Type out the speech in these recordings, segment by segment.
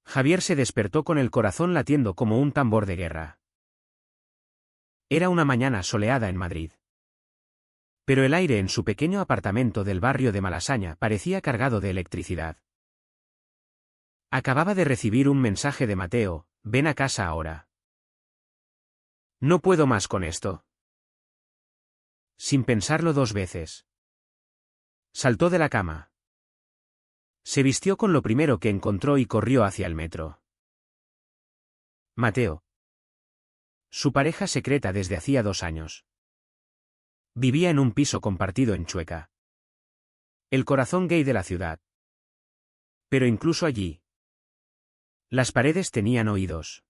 Javier se despertó con el corazón latiendo como un tambor de guerra. Era una mañana soleada en Madrid. Pero el aire en su pequeño apartamento del barrio de Malasaña parecía cargado de electricidad. Acababa de recibir un mensaje de Mateo: ven a casa ahora. No puedo más con esto. Sin pensarlo dos veces. Saltó de la cama. Se vistió con lo primero que encontró y corrió hacia el metro. Mateo. Su pareja secreta desde hacía 2 años. Vivía en un piso compartido en Chueca. El corazón gay de la ciudad. Pero incluso allí, las paredes tenían oídos.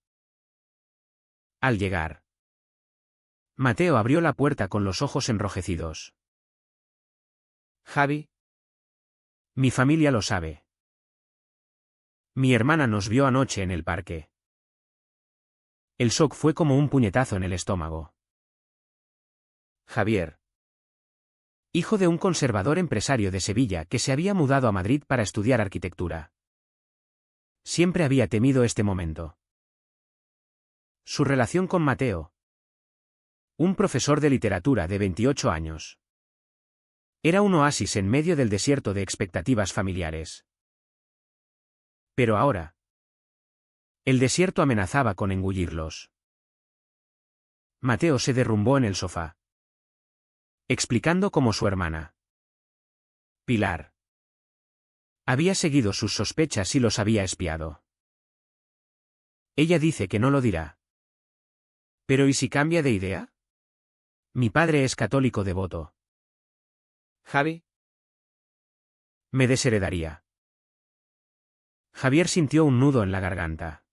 Al llegar, Mateo abrió la puerta con los ojos enrojecidos. Javi. Mi familia lo sabe. Mi hermana nos vio anoche en el parque. El shock fue como un puñetazo en el estómago. Javier. Hijo de un conservador empresario de Sevilla que se había mudado a Madrid para estudiar arquitectura. Siempre había temido este momento. Su relación con Mateo. Un profesor de literatura de 28 años. Era un oasis en medio del desierto de expectativas familiares. Pero ahora, el desierto amenazaba con engullirlos. Mateo se derrumbó en el sofá, explicando cómo su hermana, Pilar, había seguido sus sospechas y los había espiado. Ella dice que no lo dirá. ¿Pero y si cambia de idea? Mi padre es católico devoto. Javi. Me desheredaría. Javier sintió un nudo en la garganta.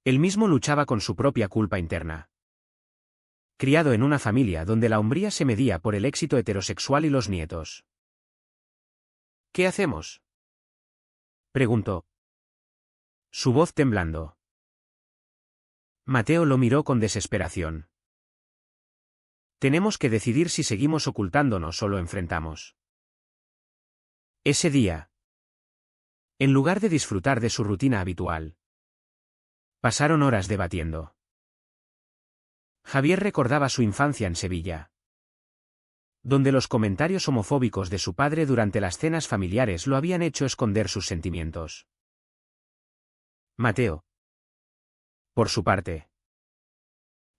Él mismo luchaba con su propia culpa interna. Criado en una familia donde la hombría se medía por el éxito heterosexual y los nietos. ¿Qué hacemos?, preguntó, su voz temblando. Mateo lo miró con desesperación. Tenemos que decidir si seguimos ocultándonos o lo enfrentamos. Ese día, en lugar de disfrutar de su rutina habitual, pasaron horas debatiendo. Javier recordaba su infancia en Sevilla, donde los comentarios homofóbicos de su padre durante las cenas familiares lo habían hecho esconder sus sentimientos. Mateo, por su parte,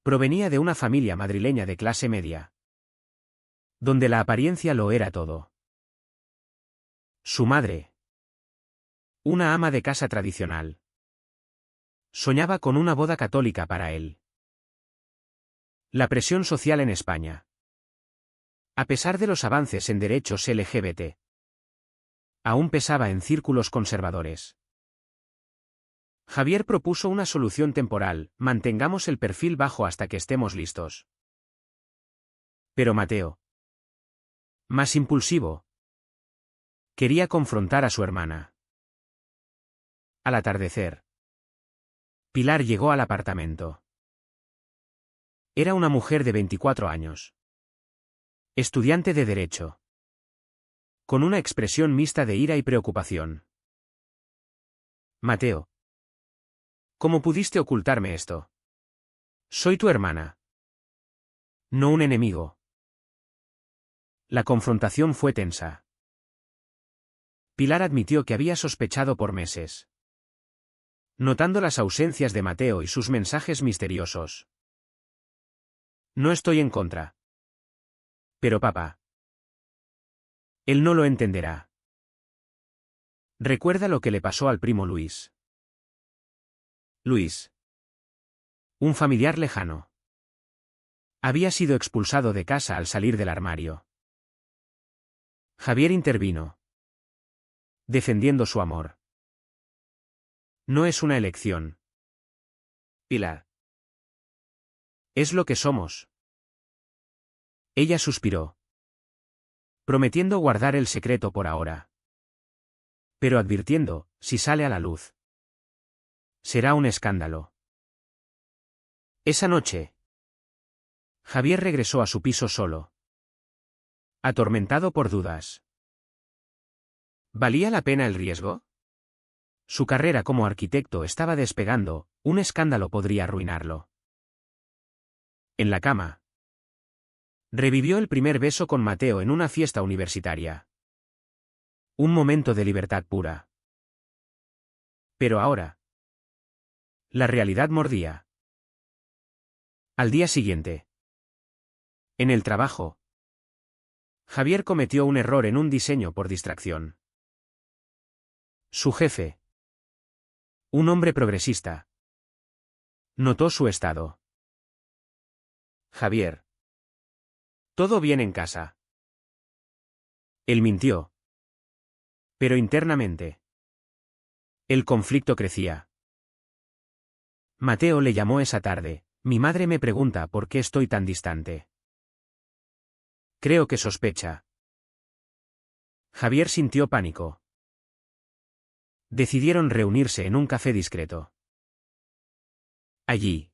provenía de una familia madrileña de clase media, donde la apariencia lo era todo. Su madre, una ama de casa tradicional, soñaba con una boda católica para él. La presión social en España, a pesar de los avances en derechos LGBT, aún pesaba en círculos conservadores. Javier propuso una solución temporal: mantengamos el perfil bajo hasta que estemos listos. Pero Mateo, más impulsivo, quería confrontar a su hermana. Al atardecer, Pilar llegó al apartamento. Era una mujer de 24 años. Estudiante de Derecho. Con una expresión mixta de ira y preocupación. Mateo. ¿Cómo pudiste ocultarme esto? Soy tu hermana. No un enemigo. La confrontación fue tensa. Pilar admitió que había sospechado por meses, notando las ausencias de Mateo y sus mensajes misteriosos. No estoy en contra. Pero papá, él no lo entenderá. Recuerda lo que le pasó al primo Luis. Luis, un familiar lejano, había sido expulsado de casa al salir del armario. Javier intervino, defendiendo su amor. No es una elección, Pilar. Es lo que somos. Ella suspiró, prometiendo guardar el secreto por ahora, pero advirtiendo: si sale a la luz, será un escándalo. Esa noche, Javier regresó a su piso solo, atormentado por dudas. ¿Valía la pena el riesgo? Su carrera como arquitecto estaba despegando, un escándalo podría arruinarlo. En la cama. Revivió el primer beso con Mateo en una fiesta universitaria. Un momento de libertad pura. Pero ahora. La realidad mordía. Al día siguiente. En el trabajo. Javier cometió un error en un diseño por distracción. Su jefe. Un hombre progresista. Notó su estado. Javier. ¿Todo bien en casa? Él mintió. Pero internamente. El conflicto crecía. Mateo le llamó esa tarde. Mi madre me pregunta por qué estoy tan distante. Creo que sospecha. Javier sintió pánico. Decidieron reunirse en un café discreto. Allí.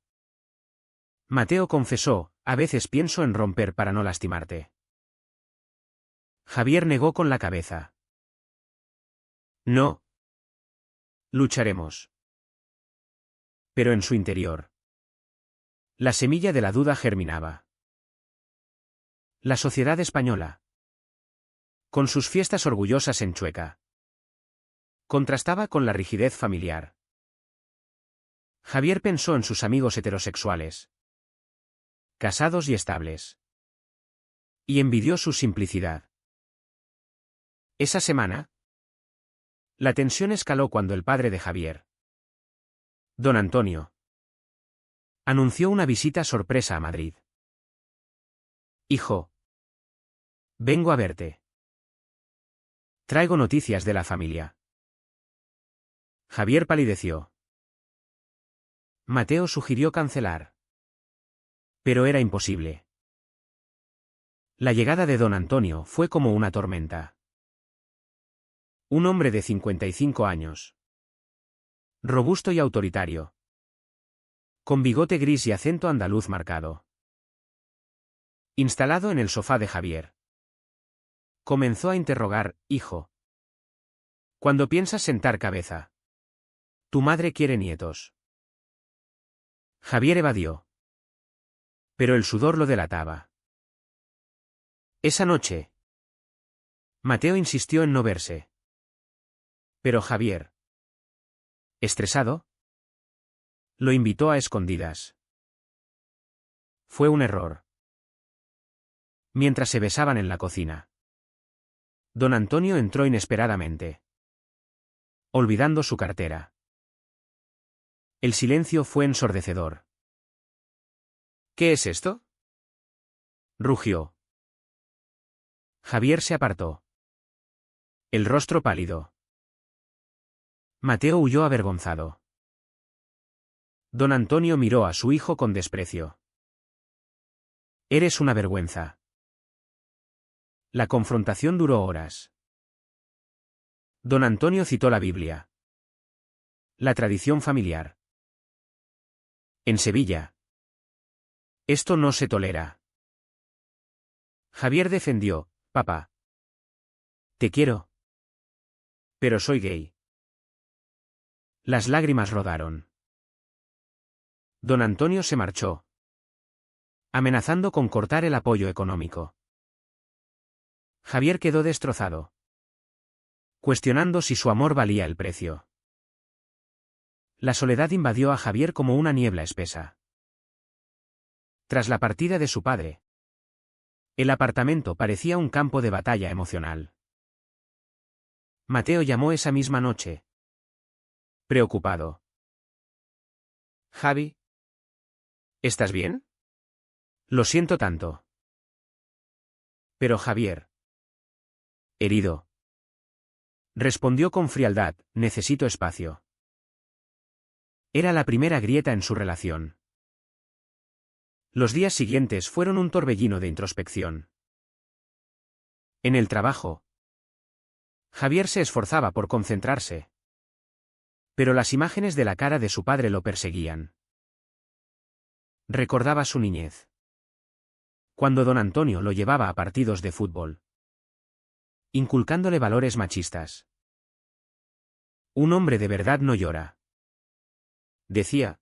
Mateo confesó, a veces pienso en romper para no lastimarte. Javier negó con la cabeza. No. Lucharemos. Pero en su interior. La semilla de la duda germinaba. La sociedad española. Con sus fiestas orgullosas en Chueca. Contrastaba con la rigidez familiar. Javier pensó en sus amigos heterosexuales. Casados y estables. Y envidió su simplicidad. Esa semana. La tensión escaló cuando el padre de Javier, don Antonio, anunció una visita sorpresa a Madrid. Hijo. Vengo a verte. Traigo noticias de la familia. Javier palideció. Mateo sugirió cancelar. Pero era imposible. La llegada de don Antonio fue como una tormenta. Un hombre de 55 años. Robusto y autoritario. Con bigote gris y acento andaluz marcado. Instalado en el sofá de Javier. Comenzó a interrogar, hijo. ¿Cuándo piensas sentar cabeza? Tu madre quiere nietos. Javier evadió. Pero el sudor lo delataba. Esa noche. Mateo insistió en no verse. Pero Javier, estresado, lo invitó a escondidas. Fue un error. Mientras se besaban en la cocina. Don Antonio entró inesperadamente. Olvidando su cartera. El silencio fue ensordecedor. ¿Qué es esto? Rugió. Javier se apartó. El rostro pálido. Mateo huyó avergonzado. Don Antonio miró a su hijo con desprecio. Eres una vergüenza. La confrontación duró horas. Don Antonio citó la Biblia. La tradición familiar. En Sevilla. Esto no se tolera. Javier defendió, papá. Te quiero. Pero soy gay. Las lágrimas rodaron. Don Antonio se marchó. Amenazando con cortar el apoyo económico. Javier quedó destrozado. Cuestionando si su amor valía el precio. La soledad invadió a Javier como una niebla espesa. Tras la partida de su padre, el apartamento parecía un campo de batalla emocional. Mateo llamó esa misma noche. Preocupado. Javi. ¿Estás bien? Lo siento tanto. Pero Javier. Herido. Respondió con frialdad, necesito espacio. Era la primera grieta en su relación. Los días siguientes fueron un torbellino de introspección. En el trabajo. Javier se esforzaba por concentrarse. Pero las imágenes de la cara de su padre lo perseguían. Recordaba su niñez. Cuando don Antonio lo llevaba a partidos de fútbol. Inculcándole valores machistas. Un hombre de verdad no llora, decía.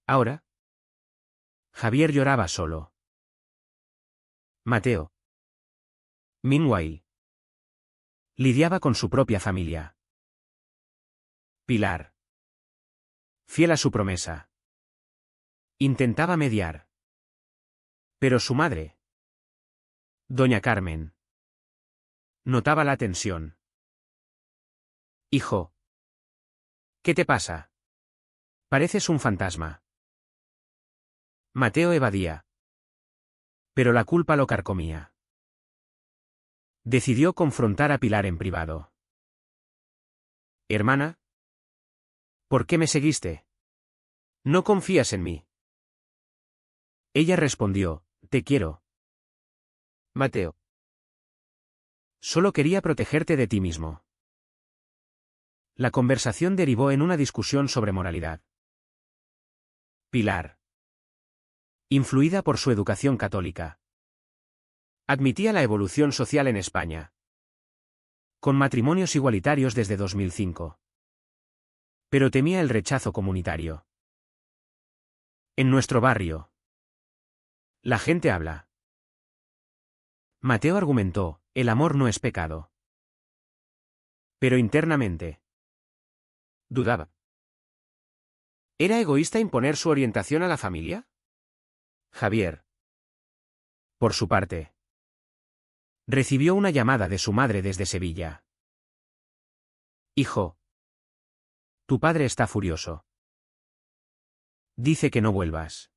Ahora, Javier lloraba solo. Mateo, meanwhile, lidiaba con su propia familia. Pilar, fiel a su promesa, intentaba mediar. Pero su madre, doña Carmen, notaba la tensión. Hijo, ¿qué te pasa? Pareces un fantasma. Mateo evadía. Pero la culpa lo carcomía. Decidió confrontar a Pilar en privado. Hermana, ¿por qué me seguiste? ¿No confías en mí? Ella respondió, te quiero. Mateo. Solo quería protegerte de ti mismo. La conversación derivó en una discusión sobre moralidad. Pilar, influida por su educación católica, admitía la evolución social en España, con matrimonios igualitarios desde 2005. Pero temía el rechazo comunitario. En nuestro barrio, la gente habla. Mateo argumentó, el amor no es pecado. Pero internamente, dudaba. ¿Era egoísta imponer su orientación a la familia? Javier, por su parte, recibió una llamada de su madre desde Sevilla. Hijo, tu padre está furioso. Dice que no vuelvas.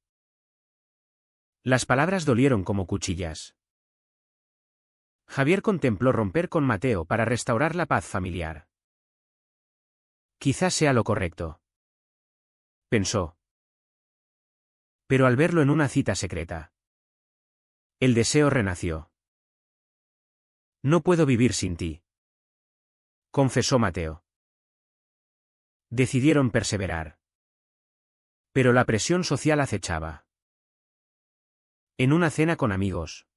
Las palabras dolieron como cuchillas. Javier contempló romper con Mateo para restaurar la paz familiar. Quizás sea lo correcto, pensó. Pero al verlo en una cita secreta, el deseo renació. No puedo vivir sin ti, confesó Mateo. Decidieron perseverar. Pero la presión social acechaba. En una cena con amigos,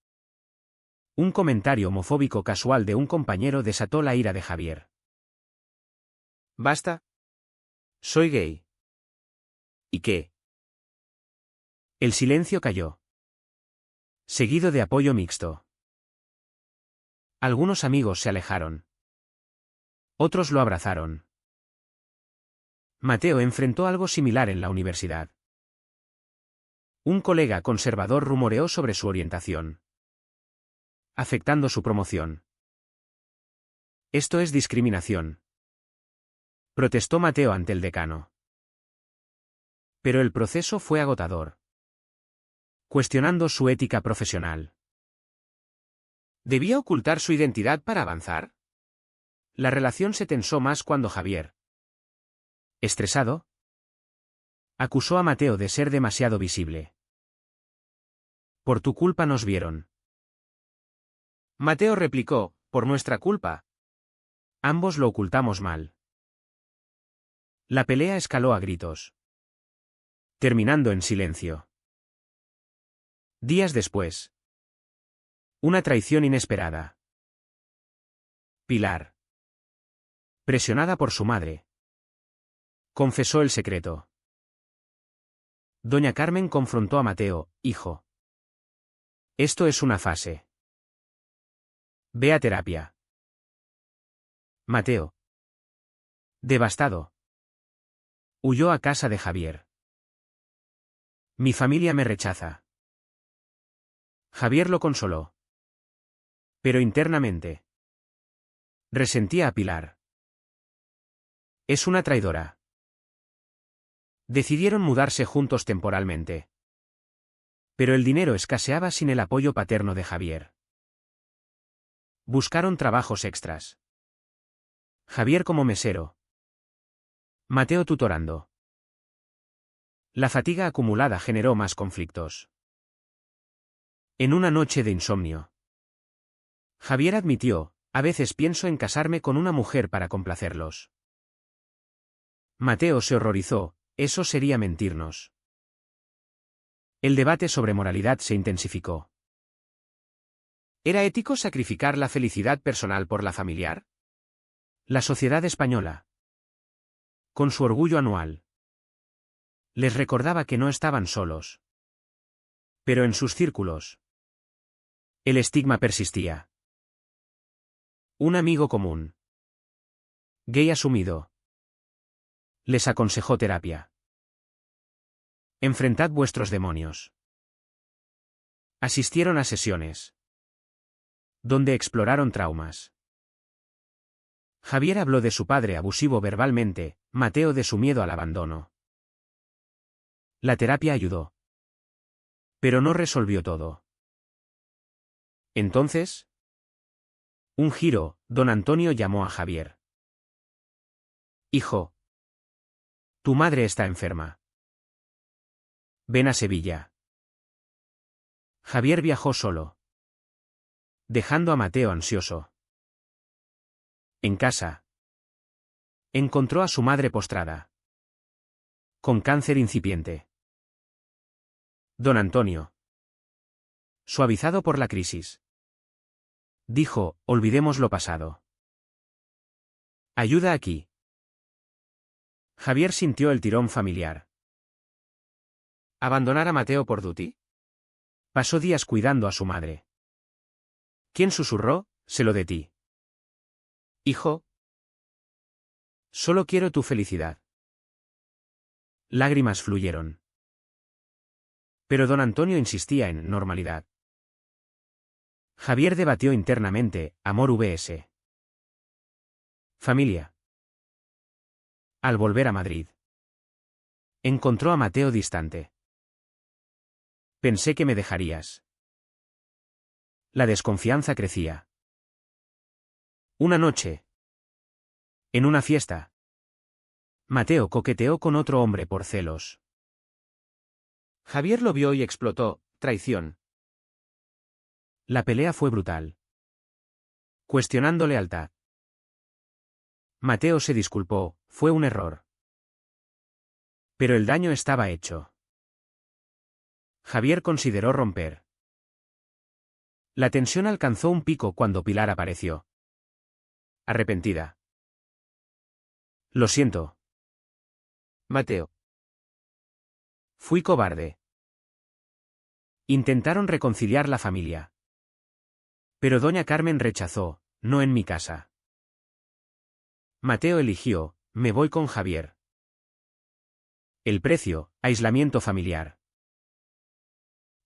un comentario homofóbico casual de un compañero desató la ira de Javier. Basta. Soy gay. ¿Y qué? El silencio cayó, seguido de apoyo mixto. Algunos amigos se alejaron. Otros lo abrazaron. Mateo enfrentó algo similar en la universidad. Un colega conservador rumoreó sobre su orientación, afectando su promoción. Esto es discriminación, protestó Mateo ante el decano. Pero el proceso fue agotador, cuestionando su ética profesional. ¿Debía ocultar su identidad para avanzar? La relación se tensó más cuando Javier, estresado, acusó a Mateo de ser demasiado visible. Por tu culpa nos vieron. Mateo replicó, por nuestra culpa. Ambos lo ocultamos mal. La pelea escaló a gritos, terminando en silencio. Días después. Una traición inesperada. Pilar, presionada por su madre, confesó el secreto. Doña Carmen confrontó a Mateo, hijo. Esto es una fase. Ve a terapia. Mateo, devastado, huyó a casa de Javier. Mi familia me rechaza. Javier lo consoló. Pero internamente, resentía a Pilar. Es una traidora. Decidieron mudarse juntos temporalmente. Pero el dinero escaseaba sin el apoyo paterno de Javier. Buscaron trabajos extras. Javier como mesero. Mateo tutorando. La fatiga acumulada generó más conflictos. En una noche de insomnio, Javier admitió, a veces pienso en casarme con una mujer para complacerlos. Mateo se horrorizó, eso sería mentirnos. El debate sobre moralidad se intensificó. ¿Era ético sacrificar la felicidad personal por la familiar? La sociedad española, con su orgullo anual, les recordaba que no estaban solos. Pero en sus círculos, el estigma persistía. Un amigo común, gay asumido, les aconsejó terapia. Enfrentad vuestros demonios. Asistieron a sesiones, donde exploraron traumas. Javier habló de su padre abusivo verbalmente, Mateo de su miedo al abandono. La terapia ayudó, pero no resolvió todo. Entonces, un giro, don Antonio llamó a Javier. Hijo, tu madre está enferma. Ven a Sevilla. Javier viajó solo, dejando a Mateo ansioso. En casa, encontró a su madre postrada, con cáncer incipiente. Don Antonio, suavizado por la crisis, dijo, olvidemos lo pasado. Ayuda aquí. Javier sintió el tirón familiar. ¿Abandonar a Mateo por duty? Pasó días cuidando a su madre. ¿Quién susurró? Sé lo de ti. Hijo, solo quiero tu felicidad. Lágrimas fluyeron. Pero don Antonio insistía en normalidad. Javier debatió internamente, amor vs. familia. Al volver a Madrid, encontró a Mateo distante. Pensé que me dejarías. La desconfianza crecía. Una noche, en una fiesta, Mateo coqueteó con otro hombre por celos. Javier lo vio y explotó, traición. La pelea fue brutal, cuestionando lealtad. Mateo se disculpó, fue un error. Pero el daño estaba hecho. Javier consideró romper. La tensión alcanzó un pico cuando Pilar apareció. Arrepentida. Lo siento, Mateo. Fui cobarde. Intentaron reconciliar la familia. Pero doña Carmen rechazó, no en mi casa. Mateo eligió, me voy con Javier. El precio, aislamiento familiar.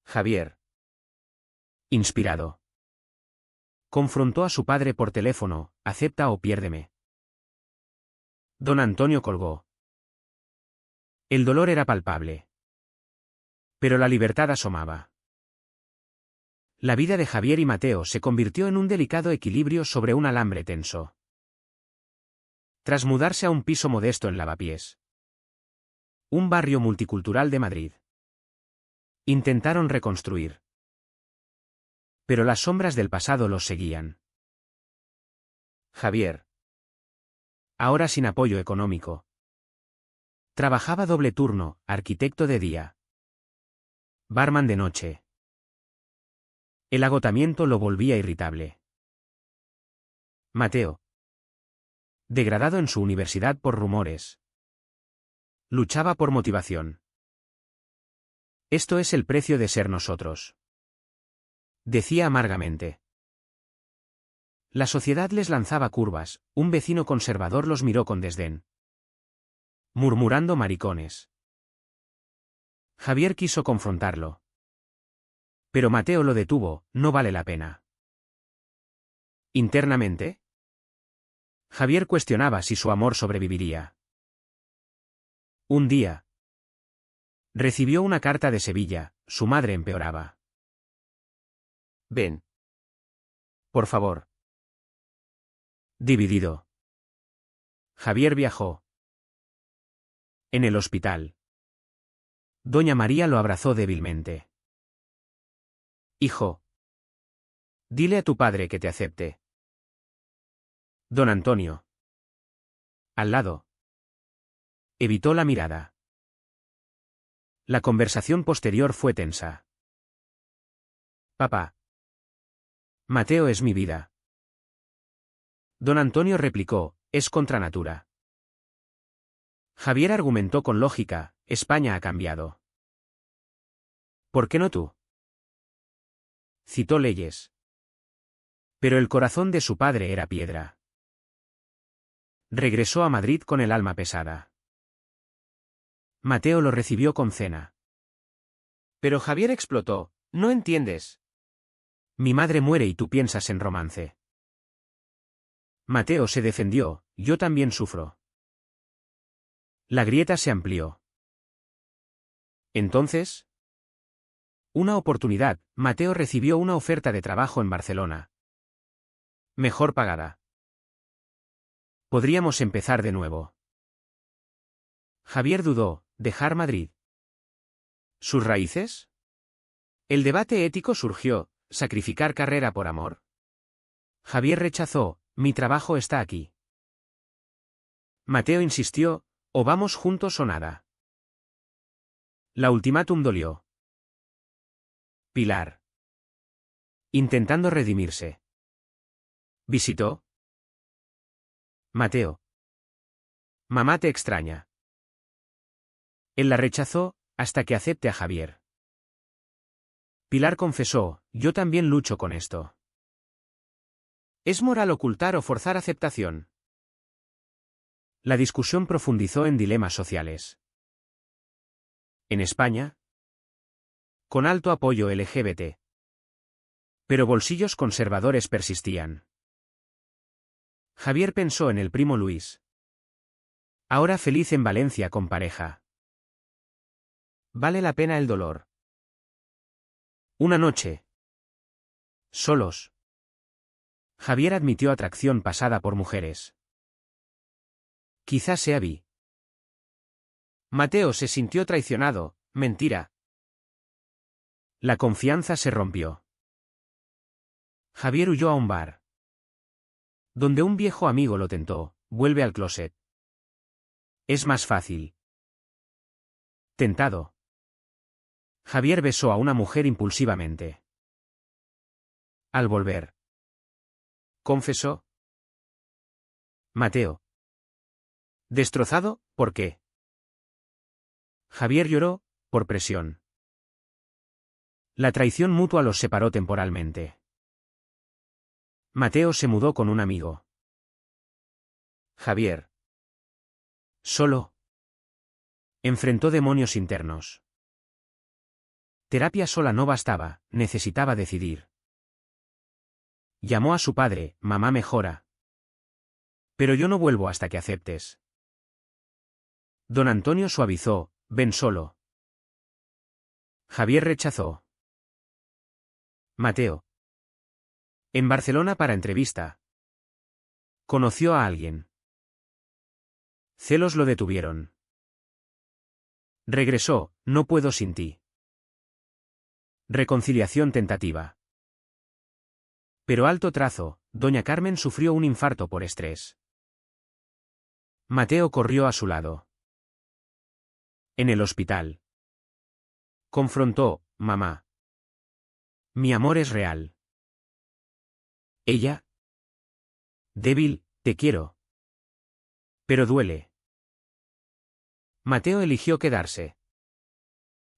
Javier, inspirado, confrontó a su padre por teléfono, acepta o piérdeme. Don Antonio colgó. El dolor era palpable. Pero la libertad asomaba. La vida de Javier y Mateo se convirtió en un delicado equilibrio sobre un alambre tenso. Tras mudarse a un piso modesto en Lavapiés, un barrio multicultural de Madrid, intentaron reconstruir. Pero las sombras del pasado los seguían. Javier, ahora sin apoyo económico, trabajaba doble turno, arquitecto de día, barman de noche. El agotamiento lo volvía irritable. Mateo, degradado en su universidad por rumores, luchaba por motivación. Esto es el precio de ser nosotros, decía amargamente. La sociedad les lanzaba curvas, un vecino conservador los miró con desdén, murmurando maricones. Javier quiso confrontarlo. Pero Mateo lo detuvo, no vale la pena. Internamente, Javier cuestionaba si su amor sobreviviría. Un día, recibió una carta de Sevilla, su madre empeoraba. Ven. Por favor. Dividido. Javier viajó. En el hospital, doña María lo abrazó débilmente. Hijo, dile a tu padre que te acepte. Don Antonio, al lado, evitó la mirada. La conversación posterior fue tensa. Papá. Mateo es mi vida. Don Antonio replicó, Es contra natura. Javier argumentó con lógica, España ha cambiado. ¿Por qué no tú? Citó leyes. Pero el corazón de su padre era piedra. Regresó a Madrid con el alma pesada. Mateo lo recibió con cena. Pero Javier explotó, ¿no entiendes? Mi madre muere y tú piensas en romance. Mateo se defendió, yo también sufro. La grieta se amplió. Entonces, una oportunidad, Mateo recibió una oferta de trabajo en Barcelona. Mejor pagada. Podríamos empezar de nuevo. Javier dudó, ¿dejar Madrid? ¿Sus raíces? El debate ético surgió, ¿sacrificar carrera por amor? Javier rechazó, mi trabajo está aquí. Mateo insistió, o vamos juntos o nada. La ultimátum dolió. Pilar. Intentando redimirse. ¿Visitó? Mateo. Mamá te extraña. Él la rechazó, hasta que acepte a Javier. Pilar confesó, yo también lucho con esto. ¿Es moral ocultar o forzar aceptación? La discusión profundizó en dilemas sociales. En España, con alto apoyo LGBT. Pero bolsillos conservadores persistían. Javier pensó en el primo Luis. Ahora feliz en Valencia con pareja. ¿Vale la pena el dolor? Una noche. Solos. Javier admitió atracción pasada por mujeres. Quizás sea bi. Mateo se sintió traicionado, mentira. La confianza se rompió. Javier huyó a un bar. Donde un viejo amigo lo tentó, vuelve al closet. Es más fácil. Tentado. Javier besó a una mujer impulsivamente. Al volver. Confesó. Mateo. Destrozado, ¿por qué? Javier lloró, por presión. La traición mutua los separó temporalmente. Mateo se mudó con un amigo. Javier. Solo. Enfrentó demonios internos. Terapia sola no bastaba, necesitaba decidir. Llamó a su padre, mamá mejora. Pero yo no vuelvo hasta que aceptes. Don Antonio suavizó, ven solo. Javier rechazó. Mateo. En Barcelona para entrevista. Conoció a alguien. Celos lo detuvieron. Regresó, no puedo sin ti. Reconciliación tentativa. Pero alto trazo, doña Carmen sufrió un infarto por estrés. Mateo corrió a su lado. En el hospital. Confrontó, mamá. Mi amor es real. Ella. Débil, te quiero. Pero duele. Mateo eligió quedarse.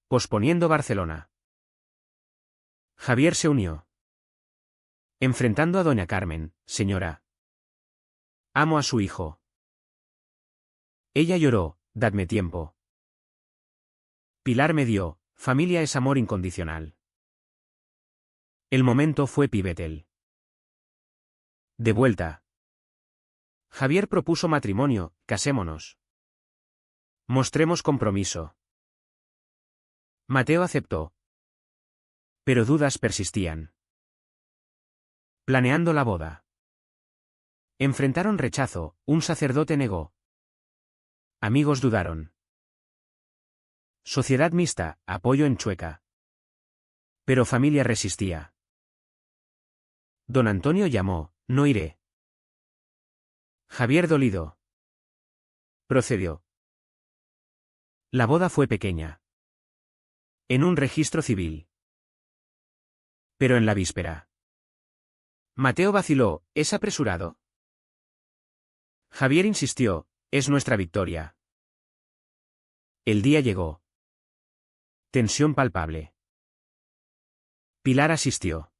Posponiendo Barcelona. Javier se unió. Enfrentando a doña Carmen, señora. Amo a su hijo. Ella lloró, dadme tiempo. Pilar me dio, familia es amor incondicional. El momento fue pivotal. De vuelta. Javier propuso matrimonio, casémonos. Mostremos compromiso. Mateo aceptó. Pero dudas persistían. Planeando la boda. Enfrentaron rechazo, un sacerdote negó. Amigos dudaron. Sociedad mixta, apoyo en Chueca. Pero familia resistía. Don Antonio llamó, no iré. Javier dolido. Procedió. La boda fue pequeña. En un registro civil. Pero en la víspera. Mateo vaciló, ¿es apresurado? Javier insistió, es nuestra victoria. El día llegó. Tensión palpable. Pilar asistió.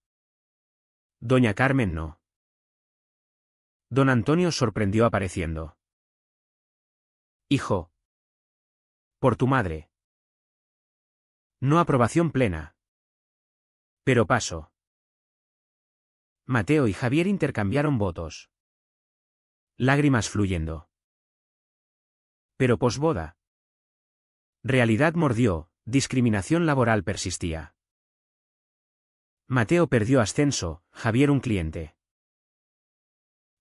Doña Carmen no. Don Antonio sorprendió apareciendo. Hijo. Por tu madre. No aprobación plena. Pero paso. Mateo y Javier intercambiaron votos. Lágrimas fluyendo. Pero posboda. Realidad mordió, discriminación laboral persistía. Mateo perdió ascenso, Javier un cliente.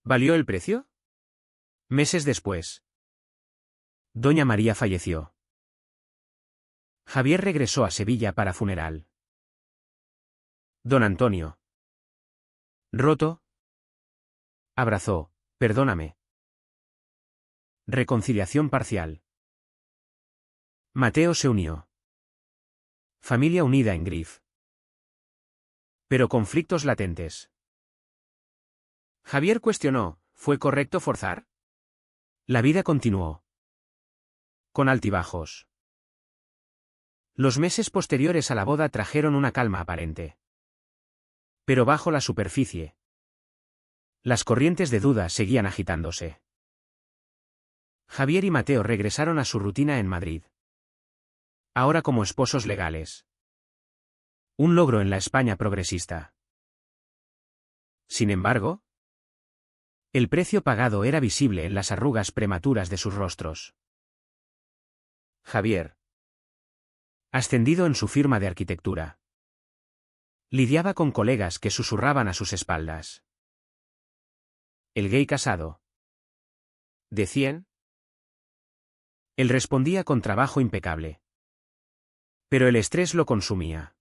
¿Valió el precio? Meses después. Doña María falleció. Javier regresó a Sevilla para funeral. Don Antonio. Roto. Abrazó, perdóname. Reconciliación parcial. Mateo se unió. Familia unida en Grif. Pero conflictos latentes. Javier cuestionó, ¿fue correcto forzar? La vida continuó. Con altibajos. Los meses posteriores a la boda trajeron una calma aparente. Pero bajo la superficie. Las corrientes de duda seguían agitándose. Javier y Mateo regresaron a su rutina en Madrid. Ahora como esposos legales. Un logro en la España progresista. Sin embargo, el precio pagado era visible en las arrugas prematuras de sus rostros. Javier. Ascendido en su firma de arquitectura. Lidiaba con colegas que susurraban a sus espaldas. El gay casado. ¿Decían? Él respondía con trabajo impecable. Pero el estrés lo consumía.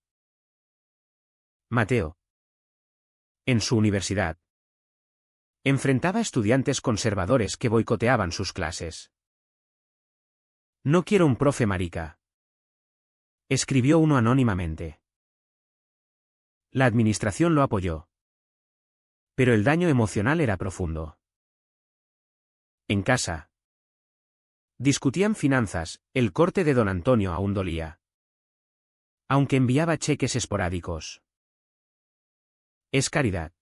Mateo. En su universidad. Enfrentaba estudiantes conservadores que boicoteaban sus clases. No quiero un profe marica. Escribió uno anónimamente. La administración lo apoyó. Pero el daño emocional era profundo. En casa. Discutían finanzas, el corte de don Antonio aún dolía. Aunque enviaba cheques esporádicos. Es caridad.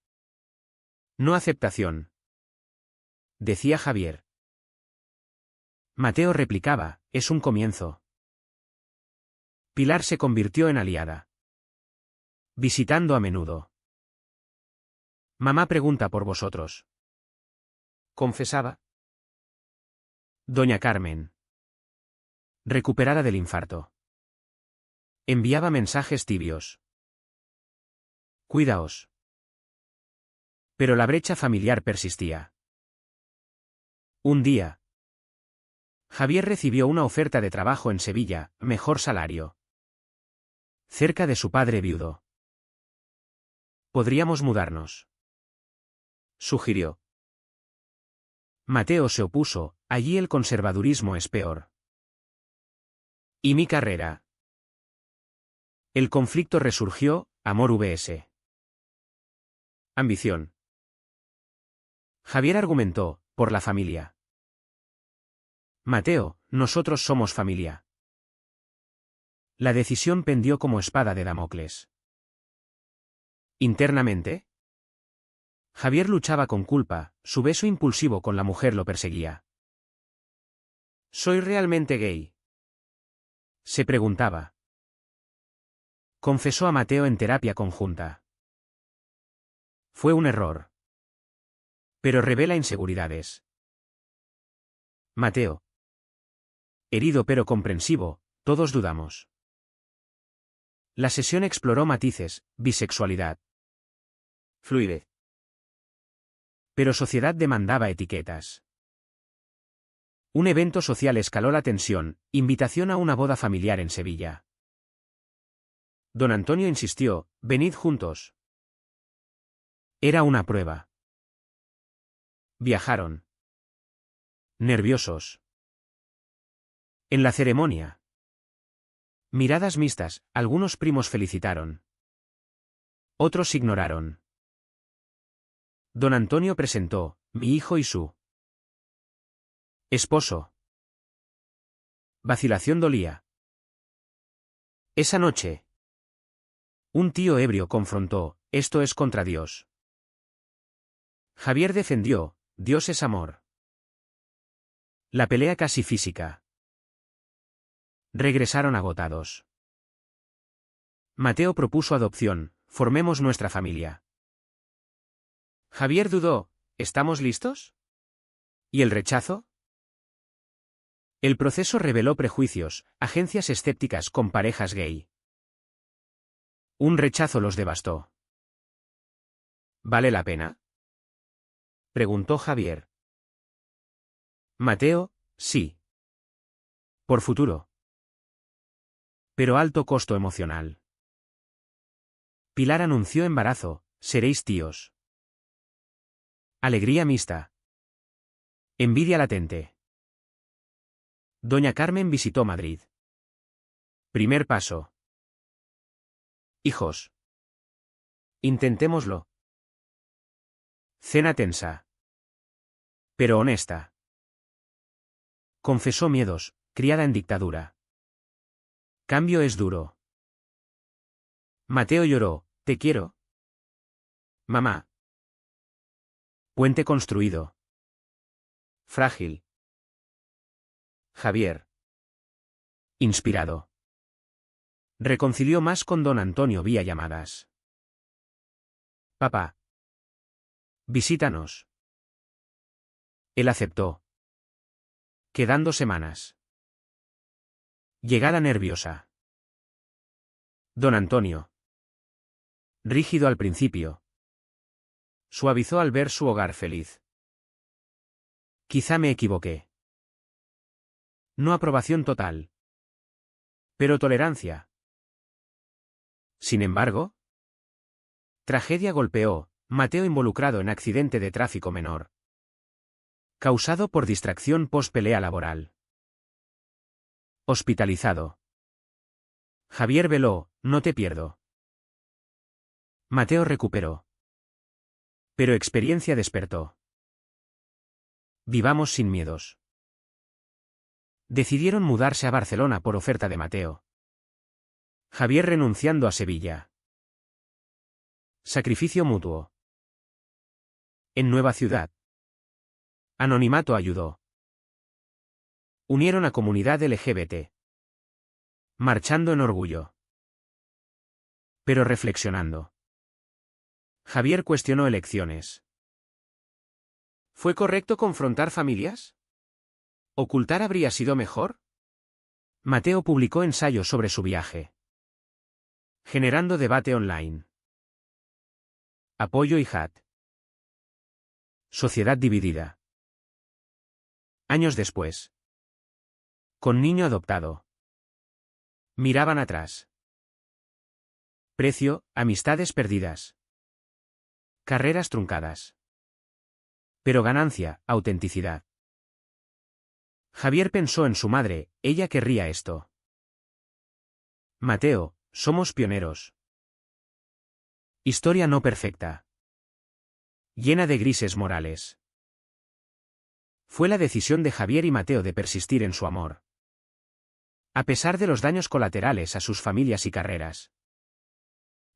No aceptación. Decía Javier. Mateo replicaba, es un comienzo. Pilar se convirtió en aliada. Visitando a menudo. Mamá pregunta por vosotros. Confesaba. Doña Carmen. Recuperada del infarto. Enviaba mensajes tibios. Cuidaos. Pero la brecha familiar persistía. Un día. Javier recibió una oferta de trabajo en Sevilla, mejor salario. Cerca de su padre viudo. Podríamos mudarnos. Sugirió. Mateo se opuso, allí el conservadurismo es peor. ¿Y mi carrera? El conflicto resurgió, amor vs. Ambición. Javier argumentó, por la familia. Mateo, nosotros somos familia. La decisión pendió como espada de Damocles. Internamente. Javier luchaba con culpa, su beso impulsivo con la mujer lo perseguía. ¿Soy realmente gay? Se preguntaba. Confesó a Mateo en terapia conjunta. Fue un error. Pero revela inseguridades. Mateo. Herido pero comprensivo, todos dudamos. La sesión exploró matices, bisexualidad. Fluidez. Pero sociedad demandaba etiquetas. Un evento social escaló la tensión, invitación a una boda familiar en Sevilla. Don Antonio insistió, venid juntos. Era una prueba. Viajaron. Nerviosos. En la ceremonia. Miradas mixtas, algunos primos felicitaron. Otros ignoraron. Don Antonio presentó, mi hijo y su Esposo. Vacilación dolía. Esa noche. Un tío ebrio confrontó, esto es contra Dios. Javier defendió, Dios es amor. La pelea casi física. Regresaron agotados. Mateo propuso adopción, formemos nuestra familia. Javier dudó, ¿estamos listos? ¿Y el rechazo? El proceso reveló prejuicios, agencias escépticas con parejas gay. Un rechazo los devastó. ¿Vale la pena? Preguntó Javier. Mateo, sí. Por futuro. Pero alto costo emocional. Pilar anunció embarazo, seréis tíos. Alegría mixta. Envidia latente. Doña Carmen visitó Madrid. Primer paso. Hijos. Intentémoslo. Cena tensa. Pero honesta. Confesó miedos, criada en dictadura. Cambio es duro. Mateo lloró, te quiero. Mamá. Puente construido. Frágil. Javier. Inspirado. Reconcilió más con don Antonio vía llamadas. Papá. Visítanos. Él aceptó. Quedando semanas. Llegada nerviosa. Don Antonio. Rígido al principio. Suavizó al ver su hogar feliz. Quizá me equivoqué. No aprobación total. Pero tolerancia. Sin embargo. Tragedia golpeó, Mateo involucrado en accidente de tráfico menor. Causado por distracción post-pelea laboral. Hospitalizado. Javier veló, no te pierdo. Mateo recuperó. Pero experiencia despertó. Vivamos sin miedos. Decidieron mudarse a Barcelona por oferta de Mateo. Javier renunciando a Sevilla. Sacrificio mutuo. En nueva ciudad. Anonimato ayudó. Unieron a comunidad LGBT. Marchando en orgullo. Pero reflexionando. Javier cuestionó elecciones. ¿Fue correcto confrontar familias? ¿Ocultar habría sido mejor? Mateo publicó ensayo sobre su viaje. Generando debate online. Apoyo y hat. Sociedad dividida. Años después. Con niño adoptado. Miraban atrás. Precio, amistades perdidas. Carreras truncadas. Pero ganancia, autenticidad. Javier pensó en su madre, ella querría esto. Mateo, somos pioneros. Historia no perfecta. Llena de grises morales. Fue la decisión de Javier y Mateo de persistir en su amor. A pesar de los daños colaterales a sus familias y carreras.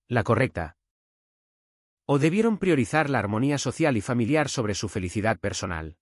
La correcta. ¿O debieron priorizar la armonía social y familiar sobre su felicidad personal?